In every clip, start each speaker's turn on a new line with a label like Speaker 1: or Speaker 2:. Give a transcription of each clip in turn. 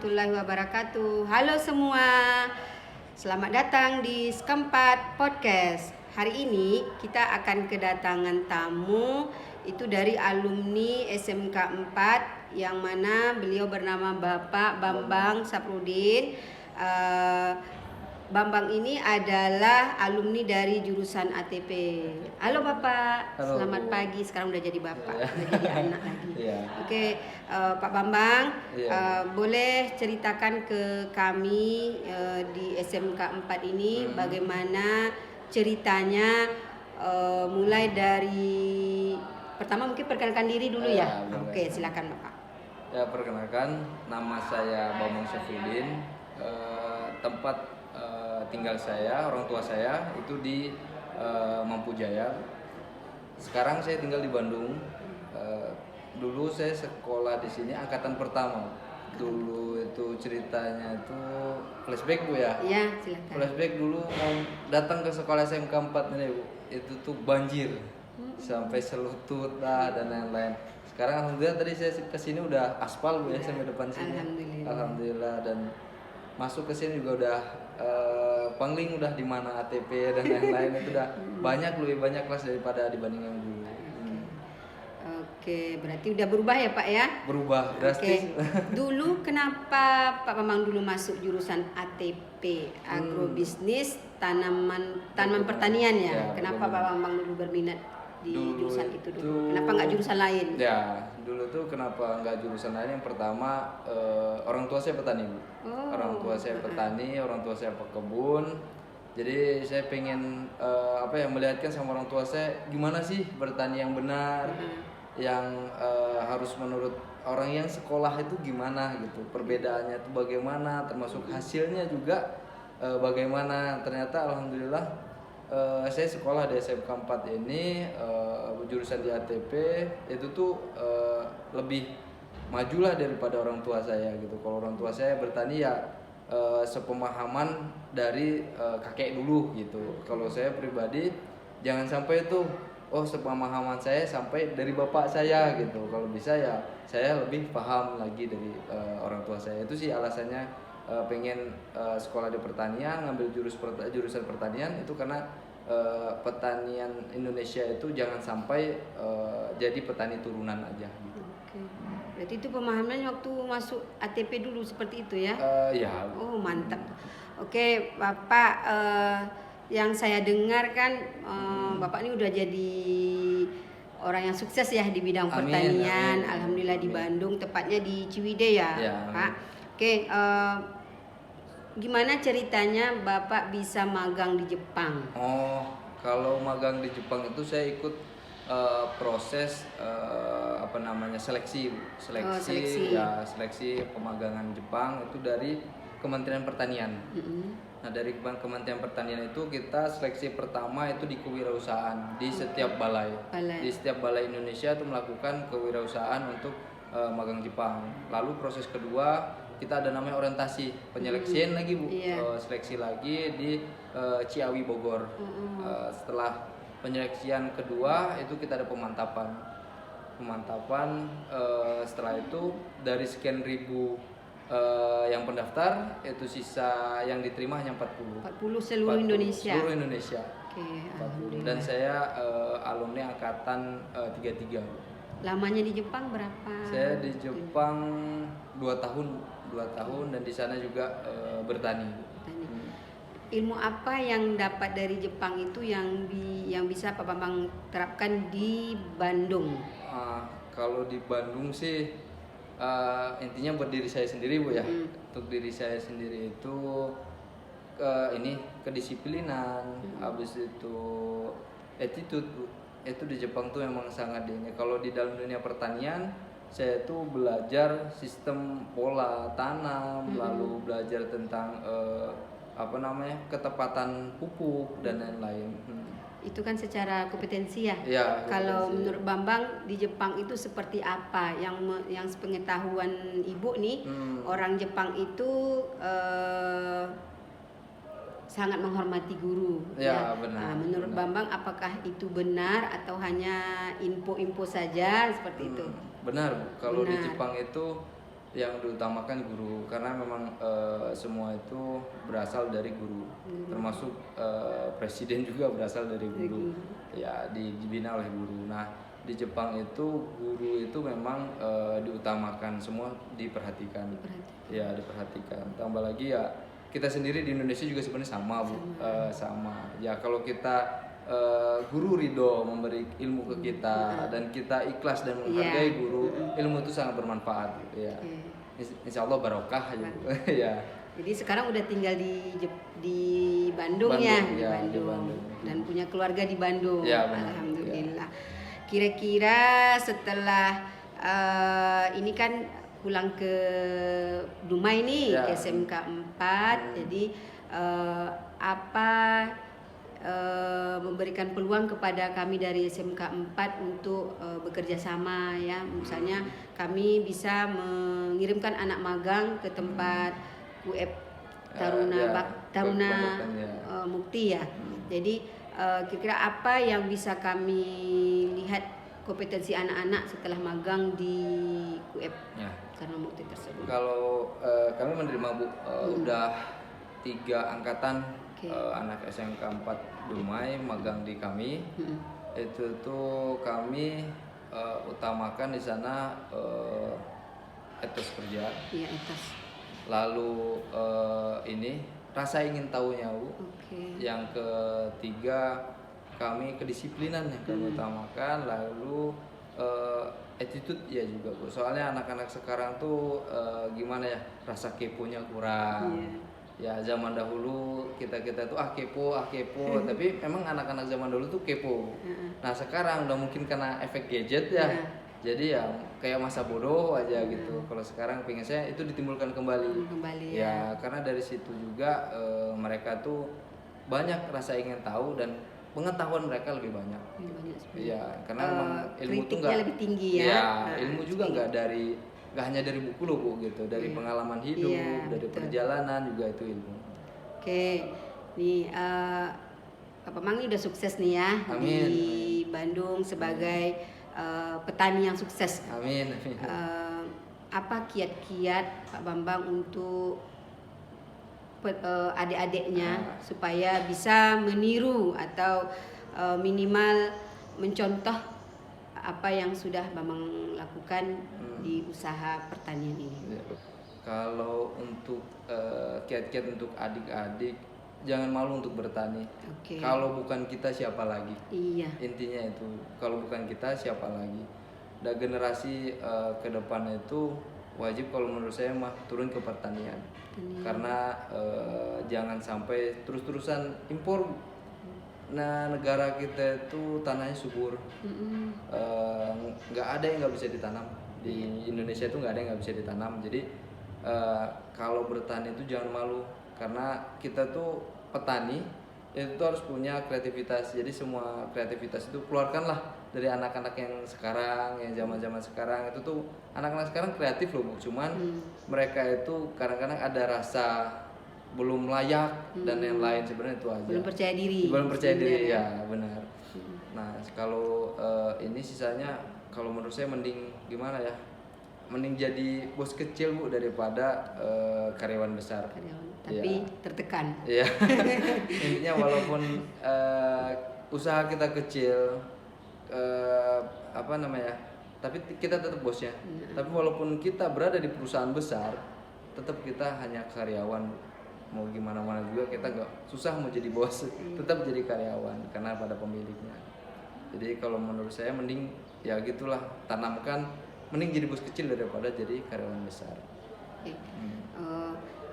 Speaker 1: warahmatullahi wabarakatuh. Halo semua, selamat datang di Skempat Podcast. Hari ini kita akan kedatangan tamu itu dari alumni SMK 4 yang mana beliau bernama Bapak Bambang Saprudin. Bambang ini adalah alumni dari jurusan ATP. Halo Bapak,
Speaker 2: Halo.
Speaker 1: Selamat pagi. Sekarang udah jadi Bapak, udah jadi anak lagi. Oke, Pak Bambang, boleh ceritakan ke kami di SMK 4 ini bagaimana ceritanya, mulai dari pertama mungkin perkenalkan diri dulu ya. Oke, silakan Bapak.
Speaker 2: Ya, perkenalkan, nama saya Bambang Syafruddin. Tempat tinggal saya, orang tua saya itu di Mampujaya. Sekarang saya tinggal di Bandung. Dulu saya sekolah di sini angkatan pertama. Dulu itu ceritanya itu flashback Bu ya.
Speaker 1: Iya, silakan.
Speaker 2: Flashback dulu datang ke sekolah SMK 4 ini Bu. Itu tuh banjir. Sampai selutut lah dan lain-lain. Sekarang alhamdulillah tadi saya kesini udah aspal Bu ya, sampai depan sini. Alhamdulillah, dan masuk ke sini juga udah pangling udah di mana ATP dan lain-lain itu udah lebih banyak kelas daripada dibanding yang dulu.
Speaker 1: Oke, berarti udah berubah ya Pak ya?
Speaker 2: Berubah drastis.
Speaker 1: Dulu kenapa Pak Bambang dulu masuk jurusan ATP, agrobisnis tanaman pertanian ya? Kenapa Pak Bambang dulu berminat di jurusan itu dulu? Kenapa nggak jurusan lain?
Speaker 2: Ya, dulu tuh kenapa nggak jurusan lain? Yang pertama orang tua saya petani Bu. Orang tua saya petani, orang tua saya pekebun. Jadi saya pengen melihatkan sama orang tua saya gimana sih bertani yang benar, yang harus menurut orang yang sekolah itu gimana gitu, perbedaannya itu bagaimana, termasuk hasilnya juga bagaimana. Ternyata alhamdulillah saya sekolah di SMK 4 ini jurusan di ATP itu tuh lebih majulah daripada orang tua saya gitu. Kalau orang tua saya bertani ya sepemahaman dari kakek dulu gitu. Kalau saya pribadi jangan sampai tuh sepemahaman saya sampai dari bapak saya gitu. Kalau bisa ya saya lebih paham lagi dari orang tua saya. Itu sih alasannya pengen sekolah di pertanian, ngambil jurusan pertanian itu karena petanian Indonesia itu jangan sampai jadi petani turunan aja gitu.
Speaker 1: Berarti itu pemahamannya waktu masuk ATP dulu seperti itu ya?
Speaker 2: Ya.
Speaker 1: Oh mantap. Oke Bapak, yang saya dengar kan Bapak ini udah jadi orang yang sukses ya di bidang pertanian. Amin. Alhamdulillah di Bandung, tepatnya di Ciwidey ya, Pak. Oke, gimana ceritanya Bapak bisa magang di Jepang?
Speaker 2: Kalau magang di Jepang itu saya ikut proses seleksi pemagangan Jepang itu dari Kementerian Pertanian. Nah, dari Kementerian Pertanian itu kita seleksi pertama itu di kewirausahaan di setiap balai. Di setiap balai Indonesia itu melakukan kewirausahaan untuk magang Jepang. Lalu proses kedua kita ada namanya orientasi penyeleksian lagi Bu. Seleksi lagi di Ciawi Bogor. Setelah penyeleksian kedua itu kita ada pemantapan. Setelah itu dari sekian ribu yang pendaftar itu sisa yang diterima hanya 40
Speaker 1: seluruh Indonesia.
Speaker 2: Seluruh Indonesia.
Speaker 1: Oke,
Speaker 2: 40. Dan saya alumni angkatan 33.
Speaker 1: Lamanya di Jepang berapa?
Speaker 2: Saya di Jepang 2 tahun dan di sana juga bertani.
Speaker 1: Ilmu apa yang dapat dari Jepang itu yang bisa Pak Bambang terapkan di Bandung?
Speaker 2: Kalau di Bandung sih intinya buat diri saya sendiri Bu ya. Untuk diri saya sendiri itu kedisiplinan, habis itu attitude Bu. Itu di Jepang tuh memang sangat ini. Kalau di dalam dunia pertanian saya tuh belajar sistem pola tanam, lalu belajar tentang ketepatan pupuk dan lain-lain.
Speaker 1: Itu kan secara kompetensi ya. Kalau
Speaker 2: kompetensi.
Speaker 1: Menurut Bambang di Jepang itu seperti apa? Yang sepengetahuan Ibu nih, orang Jepang itu sangat menghormati guru.
Speaker 2: Benar.
Speaker 1: Menurut Bambang apakah itu benar atau hanya info-info saja seperti itu?
Speaker 2: Benar Bu. Kalau di Jepang itu Yang diutamakan guru, karena memang semua itu berasal dari guru, termasuk presiden juga berasal dari guru, ya dibina oleh guru. Nah di Jepang itu guru itu memang diutamakan, semua diperhatikan, ya diperhatikan. Tambah lagi ya kita sendiri di Indonesia juga sebenarnya sama Bu, sama. Ya kalau kita guru ridho memberi ilmu ke kita dan kita ikhlas dan menghargai guru, ilmu itu sangat bermanfaat gitu ya. Insya Allah barokah aja. Ya.
Speaker 1: Jadi sekarang udah tinggal di Bandung ya, di Bandung. Dan punya keluarga di Bandung.
Speaker 2: Ya,
Speaker 1: alhamdulillah. Kira-kira setelah ini kan pulang ke Dumai nih, ke SMK 4. Jadi apa memberikan peluang kepada kami dari SMK 4 untuk bekerja sama ya. Misalnya kami bisa mengirimkan anak magang ke tempat UF Taruna Mukti ya. Jadi kira-kira apa yang bisa kami lihat kompetensi anak-anak setelah magang di UF Taruna Mukti tersebut?
Speaker 2: Kalau kami menerima Bu, udah 3 angkatan anak SMK 4 Dumai magang di kami. Itu tuh kami utamakan di sana etos kerja.
Speaker 1: Iya, etos.
Speaker 2: Lalu ini rasa ingin tahunya Bu. Yang ketiga kami kedisiplinan yang kami utamakan. Lalu attitude ya juga Bu. Soalnya anak-anak sekarang tuh gimana ya, rasa keponya kurang. Ya zaman dahulu kita tuh kepo, tapi memang anak-anak zaman dulu tuh kepo. Nah sekarang udah mungkin karena efek gadget ya, jadi ya kayak masa bodoh aja gitu. Kalau sekarang pengen saya itu ditimbulkan kembali ya, karena dari situ juga mereka tuh banyak rasa ingin tahu dan pengetahuan mereka lebih banyak. Iya, karena memang ilmu tuh nggak
Speaker 1: lebih tinggi ya.
Speaker 2: Ilmu juga nggak hanya dari buku loh Bu gitu, dari pengalaman hidup, dari perjalanan juga itu ilmu.
Speaker 1: Oke, nih Pak Mang ini udah sukses nih ya. Amin. Di Bandung sebagai petani yang sukses.
Speaker 2: Amin.
Speaker 1: Apa kiat-kiat Pak Bambang untuk adik-adiknya supaya bisa meniru atau minimal mencontoh apa yang sudah Bambang lakukan di usaha pertanian ini?
Speaker 2: Kalau untuk kiat-kiat untuk adik-adik, jangan malu untuk bertani. Kalau bukan kita siapa lagi? Iya. Intinya itu, kalau bukan kita siapa lagi? Dan generasi ke depan itu wajib kalau menurut saya mah turun ke pertanian. Karena jangan sampai terus-terusan impor. Nah negara kita itu tanahnya subur, nggak ada yang nggak bisa ditanam di Indonesia, itu nggak ada yang nggak bisa ditanam. Jadi kalau bertani itu jangan malu, karena kita tuh petani itu harus punya kreativitas. Jadi semua kreativitas itu keluarkanlah dari anak-anak yang sekarang, yang zaman-zaman sekarang. Itu tuh anak-anak sekarang kreatif loh Bu, cuman mereka itu kadang-kadang ada rasa belum layak dan yang lain, sebenarnya itu aja. Belum percaya diri ya, benar. Nah kalau ini sisanya kalau menurut saya mending gimana ya, mending jadi bos kecil Bu daripada karyawan besar.
Speaker 1: Tapi tertekan.
Speaker 2: Iya. Intinya walaupun usaha kita kecil, tapi kita tetap bosnya. Tapi walaupun kita berada di perusahaan besar, tetap kita hanya karyawan. Mau gimana juga kita nggak susah mau jadi bos, tetap jadi karyawan karena pada pemiliknya. Jadi kalau menurut saya mending ya gitulah, tanamkan, mending jadi bos kecil daripada jadi karyawan besar.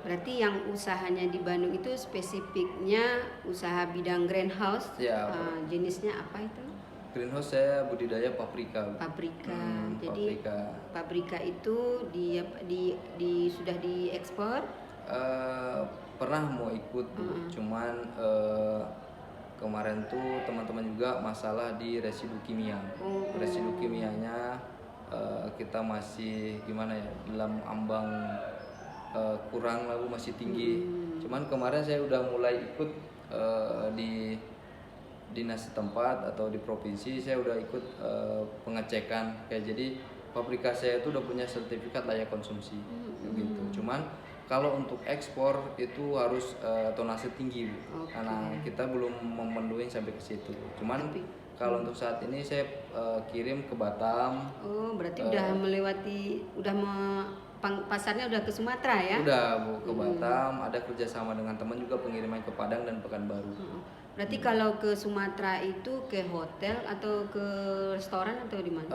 Speaker 1: Berarti yang usahanya di Bandung itu spesifiknya usaha bidang greenhouse. Jenisnya apa itu?
Speaker 2: Greenhouse saya budidaya paprika.
Speaker 1: Jadi paprika itu sudah diekspor?
Speaker 2: Pernah mau ikut cuman kemarin tuh teman-teman juga masalah di residu kimia. Residu kimianya kita masih gimana ya, dalam ambang kurang lalu masih tinggi. Cuman kemarin saya udah mulai ikut di dinas setempat atau di provinsi, saya udah ikut pengecekan kayak. Jadi pabrika saya itu udah punya sertifikat layak konsumsi gitu. Cuman kalau untuk ekspor itu harus tonase tinggi, Bu. Karena kita belum memenuhi sampai ke situ. Cuman kalau untuk saat ini saya kirim ke Batam.
Speaker 1: Oh, berarti udah melewati, pasarnya udah ke Sumatera ya?
Speaker 2: Udah, Bu, ke Batam. Ada kerjasama dengan teman juga pengiriman ke Padang dan Pekanbaru.
Speaker 1: Berarti kalau ke Sumatera itu ke hotel atau ke restoran atau di mana?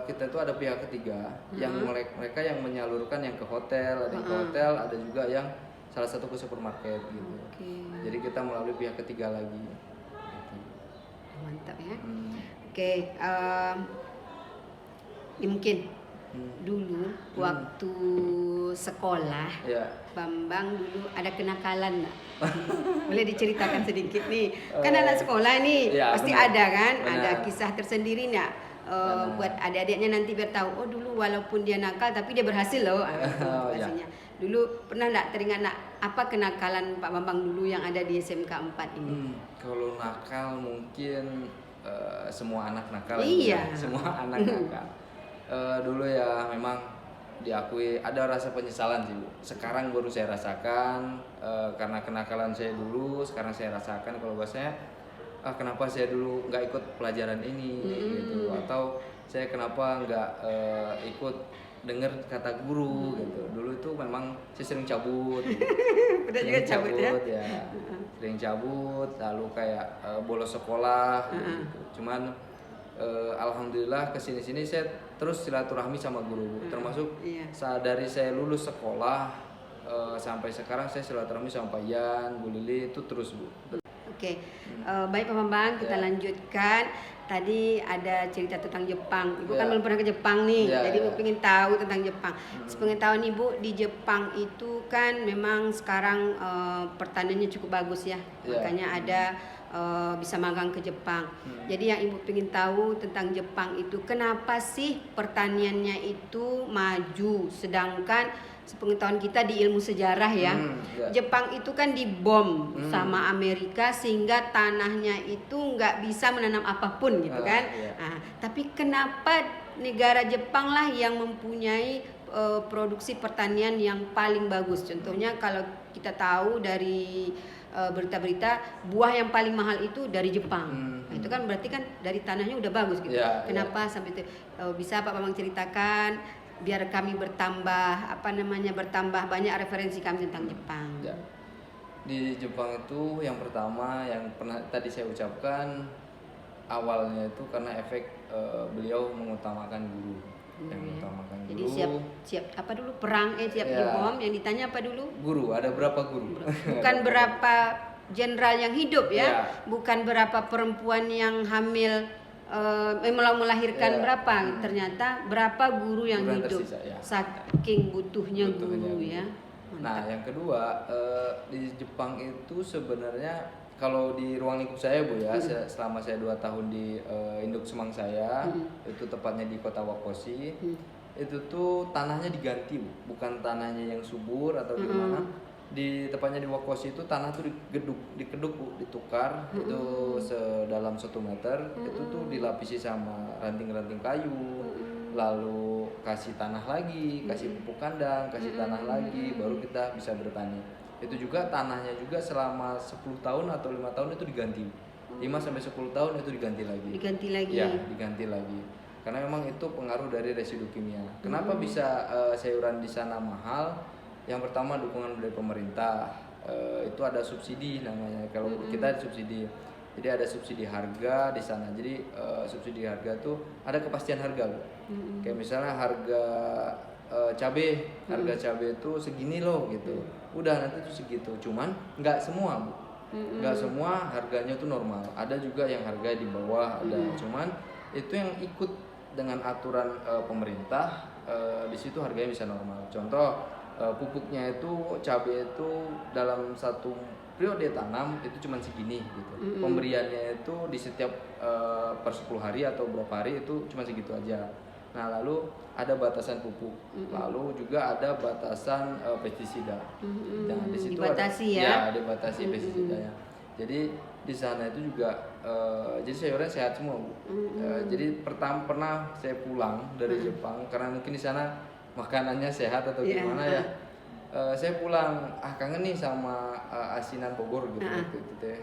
Speaker 2: Kita itu ada pihak ketiga yang mereka yang menyalurkan yang ke hotel, ada yang ke hotel, ada juga yang salah satu ke supermarket gitu. Jadi kita melalui pihak ketiga lagi. Gitu.
Speaker 1: Mantap ya. Ini mungkin dulu waktu sekolah, Bambang dulu ada kenakalan nggak? Boleh diceritakan sedikit nih. Kan anak sekolah nih, pasti ada kan, ada kisah tersendiri nggak? Buat adik-adiknya nanti biar tahu, oh dulu walaupun dia nakal tapi dia berhasil loh. Pastinya. Dulu pernah nggak teringat apa kenakalan Pak Bambang dulu yang ada di SMK 4 ini?
Speaker 2: Kalau nakal mungkin semua anak nakal.
Speaker 1: Iya.
Speaker 2: Semua anak nakal. Dulu ya memang diakui ada rasa penyesalan sih, Bu. Sekarang baru saya rasakan karena kenakalan saya dulu, sekarang saya rasakan kalau bahasanya kenapa saya dulu nggak ikut pelajaran ini gitu, atau saya kenapa nggak ikut dengar kata guru gitu. Dulu itu memang saya sering cabut.
Speaker 1: Juga cabut ya.
Speaker 2: Sering cabut, lalu kayak bolos sekolah gitu. Cuman alhamdulillah kesini-sini saya terus silaturahmi sama guru, termasuk dari saya lulus sekolah sampai sekarang saya silaturahmi sama Pak Yan, Bu Lili itu terus, Bu.
Speaker 1: Baik Pak Bambang, kita lanjutkan. Tadi ada cerita tentang Jepang. Ibu kan belum pernah ke Jepang nih, jadi Ibu pengen tahu tentang Jepang. Sepengetahuan Ibu, di Jepang itu kan memang sekarang pertaniannya cukup bagus ya, makanya ada bisa magang ke Jepang. Jadi yang Ibu pengen tahu tentang Jepang itu, kenapa sih pertaniannya itu maju, sedangkan sepengetahuan kita di ilmu sejarah ya, Jepang itu kan dibom sama Amerika sehingga tanahnya itu nggak bisa menanam apapun gitu kan. Tapi kenapa negara Jepang lah yang mempunyai produksi pertanian yang paling bagus? Contohnya kalau kita tahu dari berita-berita, buah yang paling mahal itu dari Jepang. Nah, itu kan berarti kan dari tanahnya udah bagus gitu. Kenapa sampai itu? Bisa Pak Bambang ceritakan biar kami bertambah banyak referensi kami tentang Jepang.
Speaker 2: Di Jepang itu yang pertama yang pernah tadi saya ucapkan awalnya itu karena efek beliau mengutamakan guru.
Speaker 1: Jadi siap apa dulu perang siap dibom, yang ditanya apa dulu?
Speaker 2: Guru, ada berapa guru?
Speaker 1: Bukan berapa jenderal yang hidup ya, bukan berapa perempuan yang hamil melahirkan berapa, ternyata berapa guru yang hidup tersisa, saking butuhnya guru ya. Mantap.
Speaker 2: Nah yang kedua di Jepang itu sebenarnya kalau di ruang lingkup saya, Bu ya, selama saya 2 tahun di induk semang saya, itu tepatnya di kota Wakoshi, itu tuh tanahnya diganti, Bu. Bukan tanahnya yang subur atau gimana. Di tepatnya di Wakoshi itu tanah tuh dikeduk, Bu, ditukar, itu sedalam 1 meter, itu tuh dilapisi sama ranting-ranting kayu, lalu kasih tanah lagi, kasih pupuk kandang, kasih tanah lagi, baru kita bisa bertani. Itu juga tanahnya juga selama 10 tahun atau 5 tahun itu diganti. 5-10 tahun itu diganti lagi. Ya, diganti lagi. Karena memang itu pengaruh dari residu kimia. Kenapa bisa sayuran di sana mahal? Yang pertama dukungan dari pemerintah. Itu ada subsidi namanya. Kalau kita ada subsidi. Jadi ada subsidi harga di sana. Jadi subsidi harga tuh ada kepastian harga, Bu. Kayak misalnya harga cabai, harga cabai itu segini loh gitu. Udah nanti itu segitu. Cuman nggak semua, Bu. Nggak semua harganya tuh normal. Ada juga yang harga di bawah ada. Cuman itu yang ikut dengan aturan pemerintah, di situ harganya bisa normal. Contoh pupuknya itu cabai itu dalam satu periode tanam itu cuma segini gitu. Pemberiannya itu di setiap per 10 hari atau berapa hari itu cuma segitu aja. Nah lalu ada batasan pupuk, lalu juga ada batasan pestisida. Nah di situ
Speaker 1: dibatasi
Speaker 2: ada, dibatasi pestisidanya. Jadi di sana itu juga jadi sayuran sehat semua Bu. Jadi pernah saya pulang dari Jepang karena mungkin di sana makanannya sehat atau gimana ya. Saya pulang kangen nih sama asinan Bogor gitu waktu itu teh.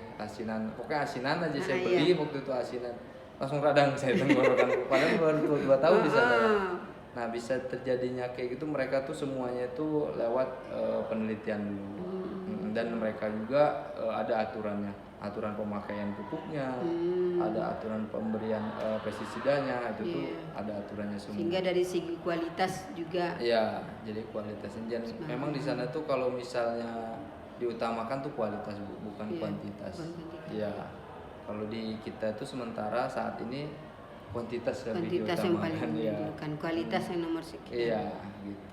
Speaker 2: Pokoknya asinan aja saya beli waktu itu asinan. Langsung radang saya tenggorokan. Padahal baru 2 tahun di sana. Ya. Nah, bisa terjadinya kayak gitu mereka tuh semuanya itu lewat penelitian dulu. Dan mereka juga ada aturan pemakaian pupuknya, ada aturan pemberian pestisidanya, itu tuh ada aturannya semua.
Speaker 1: Sehingga dari segi kualitas juga.
Speaker 2: Iya, jadi kualitasnya. Dan memang di sana tuh kalau misalnya diutamakan tuh kualitas bukan kuantitas. Iya. Kalau di kita tuh sementara saat ini kuantitas lebih diutamakan.
Speaker 1: Yang paling diutamakan, kualitas yang nomor sekian.
Speaker 2: Iya, gitu.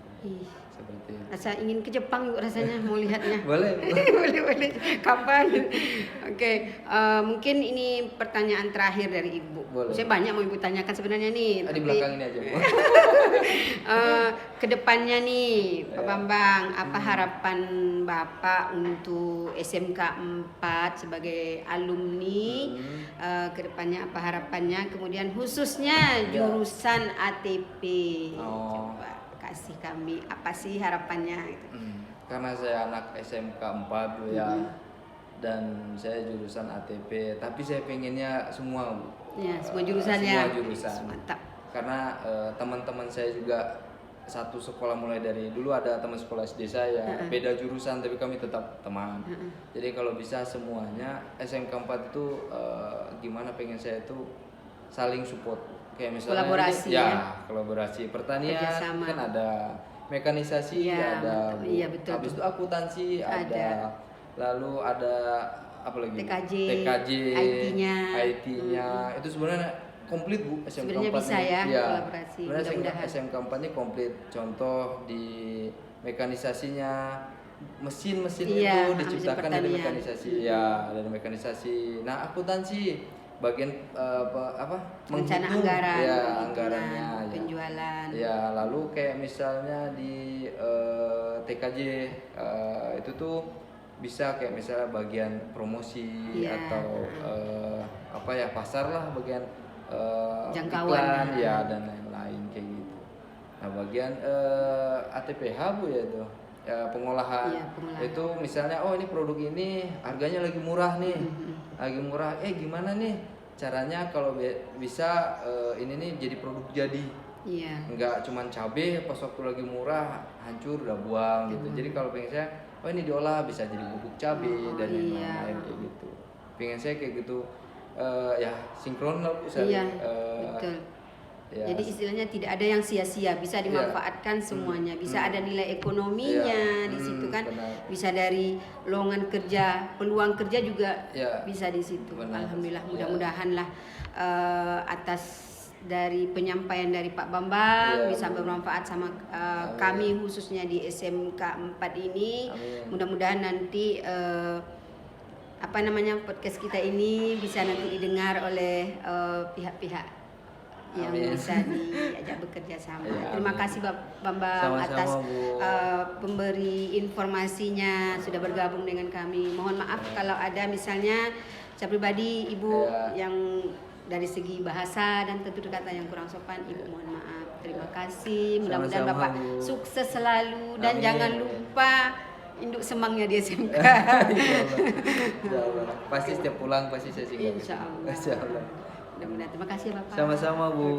Speaker 2: Seperti itu.
Speaker 1: Rasa ingin ke Jepang yuk rasanya mau lihatnya.
Speaker 2: Boleh.
Speaker 1: boleh. Kapan? Oke, mungkin ini pertanyaan terakhir dari Ibu.
Speaker 2: Boleh.
Speaker 1: Saya banyak mau Ibu tanyakan sebenarnya nih.
Speaker 2: Di belakang ini aja Bu.
Speaker 1: Kedepannya nih Pak Bambang, apa harapan Bapak untuk SMK 4 sebagai alumni? Kedepannya apa harapannya? Kemudian khususnya jurusan ATP. Coba kasih kami apa sih harapannya gitu.
Speaker 2: Karena saya anak SMK 4 Bu ya. Dan saya jurusan ATP, tapi saya pengennya semua Bu.
Speaker 1: Ya, semua jurusannya.
Speaker 2: Semua jurusan.
Speaker 1: Mantap.
Speaker 2: Karena teman-teman saya juga satu sekolah mulai dari dulu ada teman sekolah SD saya, beda jurusan tapi kami tetap teman. Jadi kalau bisa semuanya SMK 4 itu gimana pengen saya itu saling support. Kayak misalnya
Speaker 1: kolaborasi
Speaker 2: kolaborasi pertanian
Speaker 1: kerjasama.
Speaker 2: Kan ada mekanisasi ada
Speaker 1: betul.
Speaker 2: Habis itu akuntansi ada. Lalu ada apa lagi?
Speaker 1: TKJ IT-nya.
Speaker 2: Itu sebenarnya komplit Bu SMK 4
Speaker 1: sebenarnya bisa kolaborasi.
Speaker 2: Mudah-mudahan SMK 4 ini komplit. Contoh di mekanisasinya mesin-mesin itu diciptakan dari mekanisasi. Dari mekanisasi. Nah, akuntansi bagian
Speaker 1: rencana
Speaker 2: anggarannya
Speaker 1: penjualan.
Speaker 2: Lalu kayak misalnya di TKJ itu tuh bisa kayak misalnya bagian promosi atau pasar lah, bagian
Speaker 1: jangkauan
Speaker 2: iklan dan lain-lain kayak gitu. Nah, bagian ATPH Bu ya itu pengolahan. Itu misalnya ini produk ini harganya lagi murah nih. Lagi murah, gimana nih caranya kalau bisa ini nih jadi produk jadi. Enggak cuman cabai pas waktu lagi murah hancur udah buang gitu. Jadi kalau pengen saya ini diolah bisa jadi bubuk cabai dan lain-lain kayak gitu. Pengen saya kayak gitu sinkron lah Bu.
Speaker 1: Betul. Jadi istilahnya tidak ada yang sia-sia, bisa dimanfaatkan semuanya, bisa ada nilai ekonominya di situ kan, bisa dari lowongan kerja, peluang kerja juga bisa di situ. Alhamdulillah, mudah-mudahan lah atas dari penyampaian dari Pak Bambang bisa bermanfaat sama kami khususnya di SMK 4 ini. Mudah-mudahan nanti podcast kita ini bisa nanti didengar oleh pihak-pihak yang bisa diajak bekerja sama. Terima kasih Pak Bambang atas pemberi informasinya, sudah bergabung dengan kami. Mohon maaf kalau ada misalnya secara pribadi Ibu yang dari segi bahasa dan tutur kata yang kurang sopan, Ibu mohon maaf. Terima kasih. Mudah-mudahan Bapak sukses selalu dan jangan lupa induk semangnya di SMK.
Speaker 2: Pasti setiap pulang pasti saya singgah.
Speaker 1: Insya Allah.
Speaker 2: Insya Allah.
Speaker 1: Mudah-mudahan. Terima kasih Bapak.
Speaker 2: Sama-sama Bu.